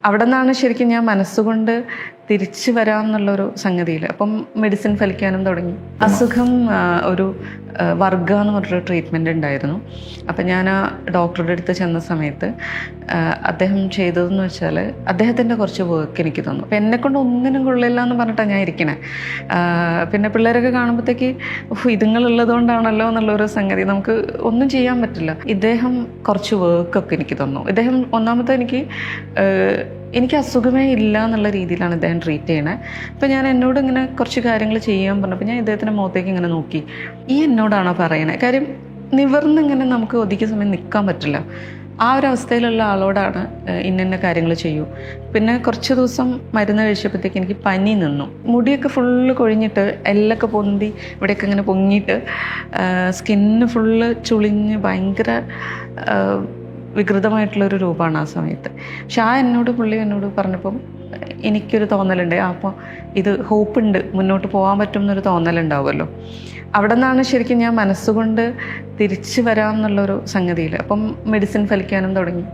അവിടെ നിന്നാണ് ശരിക്കും ഞാൻ മനസ്സുകൊണ്ട് തിരിച്ചു വരാം എന്നുള്ളൊരു സംഗതിയിൽ അപ്പം മെഡിസിൻ ഫലിക്കാനും തുടങ്ങി. അസുഖം ഒരു വർഗ എന്ന് പറഞ്ഞൊരു ട്രീറ്റ്മെൻറ്റ് ഉണ്ടായിരുന്നു. അപ്പം ഞാൻ ആ ഡോക്ടറുടെ അടുത്ത് ചെന്ന സമയത്ത് അദ്ദേഹം ചെയ്തതെന്ന് വെച്ചാൽ അദ്ദേഹത്തിൻ്റെ കുറച്ച് വർക്ക് എനിക്ക് തന്നു. അപ്പം എന്നെക്കൊണ്ട് ഒന്നിനും കൊള്ളില്ല എന്ന് പറഞ്ഞിട്ടാണ് ഞാൻ ഇരിക്കണേ. പിന്നെ പിള്ളേരൊക്കെ കാണുമ്പോഴത്തേക്ക് ഇതുങ്ങളുള്ളത് കൊണ്ടാണല്ലോ എന്നുള്ളൊരു സംഗതി, നമുക്ക് ഒന്നും ചെയ്യാൻ പറ്റില്ല. ഇദ്ദേഹം കുറച്ച് വർക്കൊക്കെ എനിക്ക് തന്നു. ഇദ്ദേഹം ഒന്നാമത്തെ എനിക്ക് അസുഖമേ ഇല്ല എന്നുള്ള രീതിയിലാണ് ഇദ്ദേഹം ട്രീറ്റ് ചെയ്യണേ. അപ്പോൾ ഞാൻ എന്നോട് ഇങ്ങനെ കുറച്ച് കാര്യങ്ങൾ ചെയ്യാൻ പറഞ്ഞപ്പോൾ ഞാൻ ഇദ്ദേഹത്തിൻ്റെ മുഖത്തേക്ക് ഇങ്ങനെ നോക്കി, ഈ എന്നോടാണോ പറയണേ? കാര്യം നിവർന്നിങ്ങനെ നമുക്ക് ഒതുക്കിയ സമയം നിൽക്കാൻ പറ്റില്ല. ആ ഒരു അവസ്ഥയിലുള്ള ആളോടാണ് ഇന്ന കാര്യങ്ങൾ ചെയ്യൂ. പിന്നെ കുറച്ച് ദിവസം മരുന്ന് കഴിച്ചപ്പോഴത്തേക്ക് എനിക്ക് പനി നിന്നു. മുടിയൊക്കെ ഫുള്ള് കൊഴിഞ്ഞിട്ട് എല്ലൊക്കെ പൊന്തി ഇവിടെയൊക്കെ ഇങ്ങനെ പൊങ്ങിയിട്ട് സ്കിന്ന് ഫുള്ള് ചുളിഞ്ഞ് ഭയങ്കര വികൃതമായിട്ടുള്ളൊരു രൂപമാണ് ആ സമയത്ത്. പക്ഷെ പുള്ളി എന്നോട് പറഞ്ഞപ്പം എനിക്കൊരു തോന്നലുണ്ട്, അപ്പോൾ ഇത് ഹോപ്പുണ്ട്, മുന്നോട്ട് പോകാൻ പറ്റും എന്നൊരു തോന്നലുണ്ടാവുമല്ലോ. അവിടെ നിന്നാണ് ശരിക്കും ഞാൻ മനസ്സുകൊണ്ട് തിരിച്ചു വരാം എന്നുള്ളൊരു സംഗതിയിൽ അപ്പം മെഡിസിൻ ഫലിക്കാനും തുടങ്ങി.